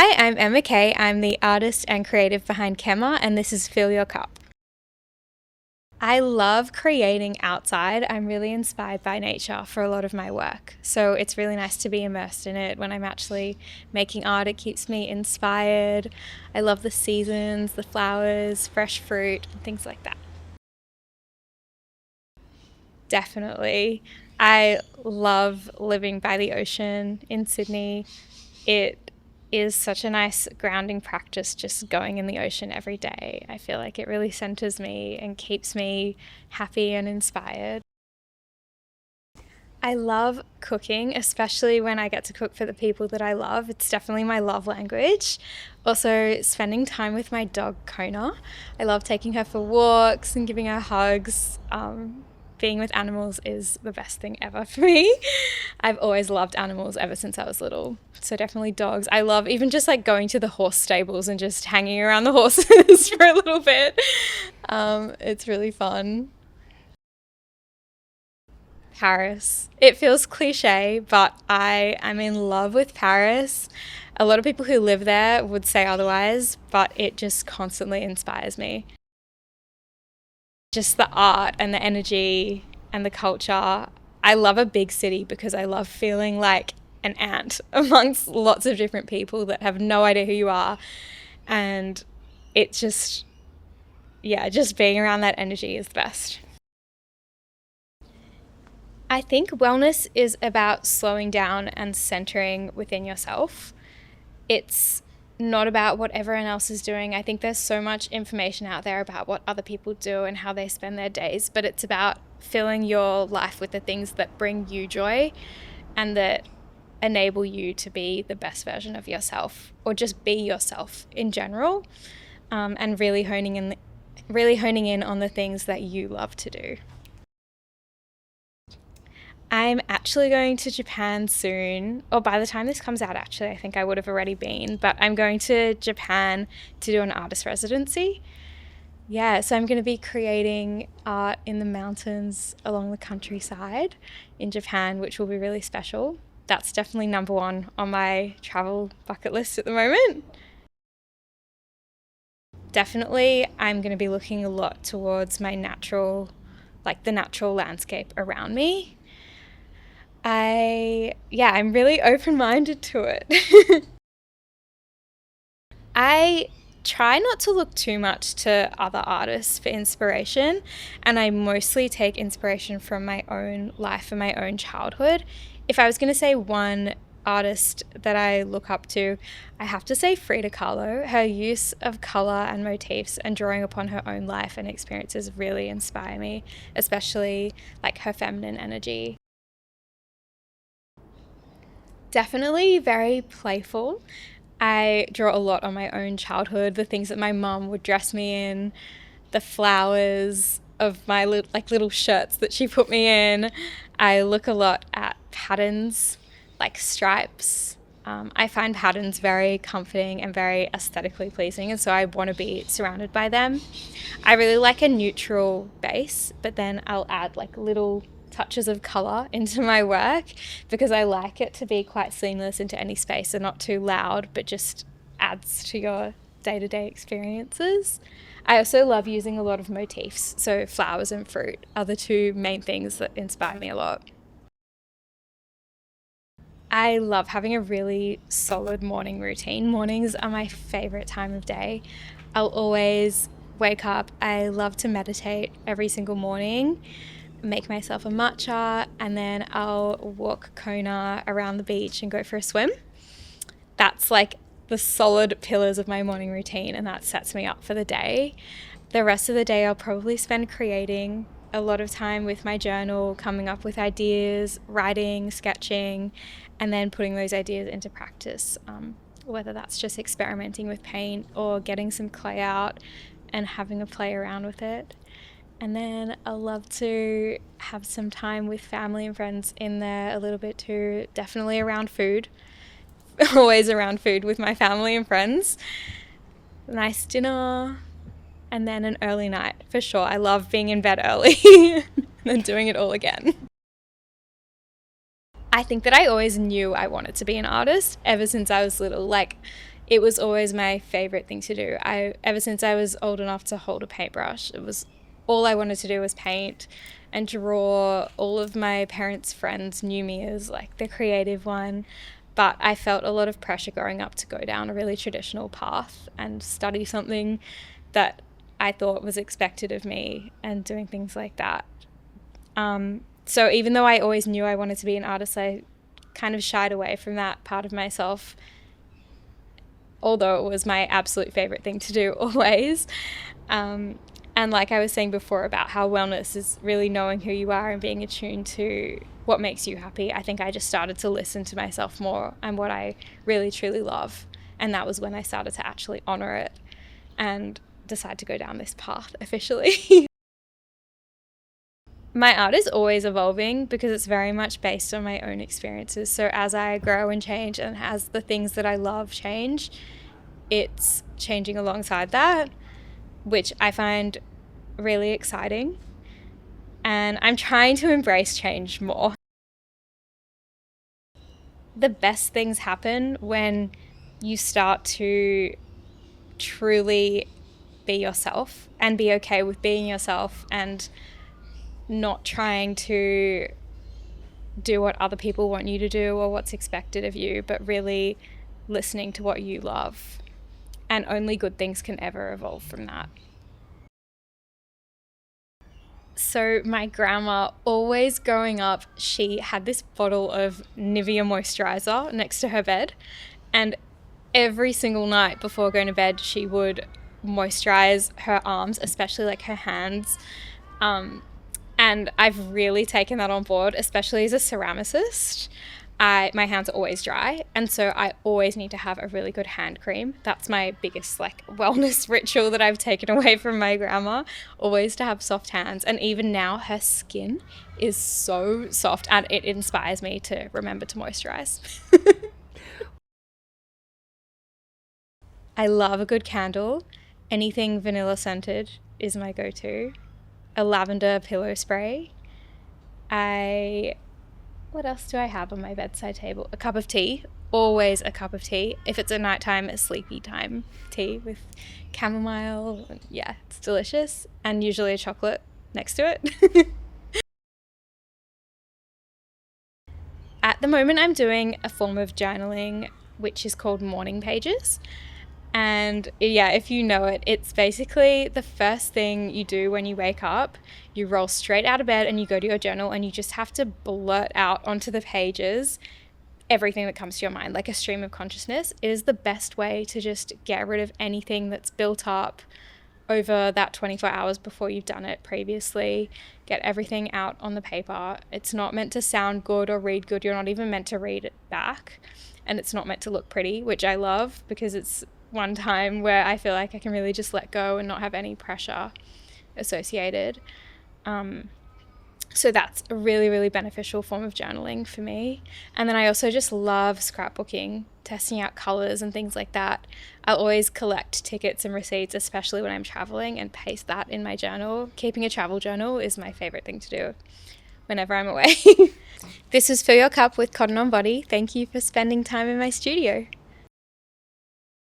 Hi, I'm Emma Kay. I'm the artist and creative behind KAYE, and this is Fill Your Cup. I love creating outside. I'm really inspired by nature for a lot of my work. So it's really nice to be immersed in it when I'm actually making art. It keeps me inspired. I love the seasons, the flowers, fresh fruit, and things like that. Definitely. I love living by the ocean in Sydney. It is such a nice grounding practice just going in the ocean every day. I feel like it really centers me and keeps me happy and inspired. I love cooking, especially when I get to cook for the people that I love. It's definitely my love language. Also, spending time with my dog, Kona. I love taking her for walks and giving her hugs. Being with animals is the best thing ever for me. I've always loved animals ever since I was little. So definitely dogs. I love even just like going to the horse stables and just hanging around the horses for a little bit. It's really fun. Paris. It feels cliche, but I am in love with Paris. A lot of people who live there would say otherwise, but it just constantly inspires me. Just the art and the energy and the culture. I love a big city because I love feeling like an ant amongst lots of different people that have no idea who you are. And it's just, yeah, just being around that energy is the best. I think wellness is about slowing down and centering within yourself. It's not about what everyone else is doing. I think there's so much information out there about what other people do and how they spend their days, but it's about filling your life with the things that bring you joy and that enable you to be the best version of yourself or just be yourself in general, and really honing in on the things that you love to do. I'm actually going to Japan soon, or by the time this comes out, actually, I think I would have already been, but I'm going to Japan to do an artist residency. Yeah, so I'm going to be creating art in the mountains along the countryside in Japan, which will be really special. That's definitely number one on my travel bucket list at the moment. Definitely, I'm going to be looking a lot towards my natural, like the natural landscape around me. I'm really open minded to it. I try not to look too much to other artists for inspiration, and I mostly take inspiration from my own life and my own childhood. If I was going to say one artist that I look up to, I have to say Frida Kahlo. Her use of color and motifs and drawing upon her own life and experiences really inspire me, especially like her feminine energy. Definitely very playful. I draw a lot on my own childhood, the things that my mum would dress me in, the flowers of my little shirts that she put me in. I look a lot at patterns, like stripes. I find patterns very comforting and very aesthetically pleasing, and so I want to be surrounded by them. I really like a neutral base, but then I'll add like little touches of color into my work because I like it to be quite seamless into any space and not too loud, but just adds to your day-to-day experiences. I also love using a lot of motifs, so flowers and fruit are the two main things that inspire me a lot. I love having a really solid morning routine. Mornings are my favorite time of day. I'll always wake up. I love to meditate every single morning, make myself a matcha, and then I'll walk Kona around the beach and go for a swim. That's like the solid pillars of my morning routine, and that sets me up for the day. The rest of the day I'll probably spend creating a lot of time with my journal, coming up with ideas, writing, sketching, and then putting those ideas into practice. Whether that's just experimenting with paint or getting some clay out and having a play around with it. And then I love to have some time with family and friends in there a little bit too, definitely around food. Always around food with my family and friends. Nice dinner, and then an early night for sure. I love being in bed early and then doing it all again. I think that I always knew I wanted to be an artist ever since I was little. Like, it was always my favorite thing to do. Ever since I was old enough to hold a paintbrush, it was all I wanted to do was paint and draw. All of my parents' friends knew me as like the creative one, but I felt a lot of pressure growing up to go down a really traditional path and study something that I thought was expected of me and doing things like that. So even though I always knew I wanted to be an artist, I kind of shied away from that part of myself, although it was my absolute favorite thing to do always. And like I was saying before about how wellness is really knowing who you are and being attuned to what makes you happy, I think I just started to listen to myself more and what I really truly love. And that was when I started to actually honor it and decide to go down this path officially. My art is always evolving because it's very much based on my own experiences. So as I grow and change and as the things that I love change, it's changing alongside that, which I find really exciting. And I'm trying to embrace change more. The best things happen when you start to truly be yourself and be okay with being yourself and not trying to do what other people want you to do or what's expected of you, but really listening to what you love. And only good things can ever evolve from that. So my grandma, always growing up, she had this bottle of Nivea moisturizer next to her bed, and every single night before going to bed she would moisturize her arms, especially like her hands. And I've really taken that on board, especially as a ceramicist. My hands are always dry, and so I always need to have a really good hand cream. That's my biggest like wellness ritual that I've taken away from my grandma, always to have soft hands. And even now her skin is so soft and it inspires me to remember to moisturize. I love a good candle. Anything vanilla scented is my go-to. A lavender pillow spray. What else do I have on my bedside table? A cup of tea. Always a cup of tea. If it's a nighttime, a sleepy time tea with chamomile. Yeah, it's delicious. And usually a chocolate next to it. At the moment, I'm doing a form of journaling which is called morning pages. And yeah, if you know it, it's basically the first thing you do when you wake up. You roll straight out of bed and you go to your journal and you just have to blurt out onto the pages everything that comes to your mind, like a stream of consciousness. It is the best way to just get rid of anything that's built up over that 24 hours before you've done it previously. Get everything out on the paper. It's not meant to sound good or read good. You're not even meant to read it back. And it's not meant to look pretty, which I love because it's one time where I feel like I can really just let go and not have any pressure associated. So that's a really, really beneficial form of journaling for me. And then I also just love scrapbooking, testing out colors and things like that. I'll always collect tickets and receipts, especially when I'm traveling, and paste that in my journal. Keeping a travel journal is my favorite thing to do whenever I'm away. This is Fill Your Cup with Cotton On Body. Thank you for spending time in my studio.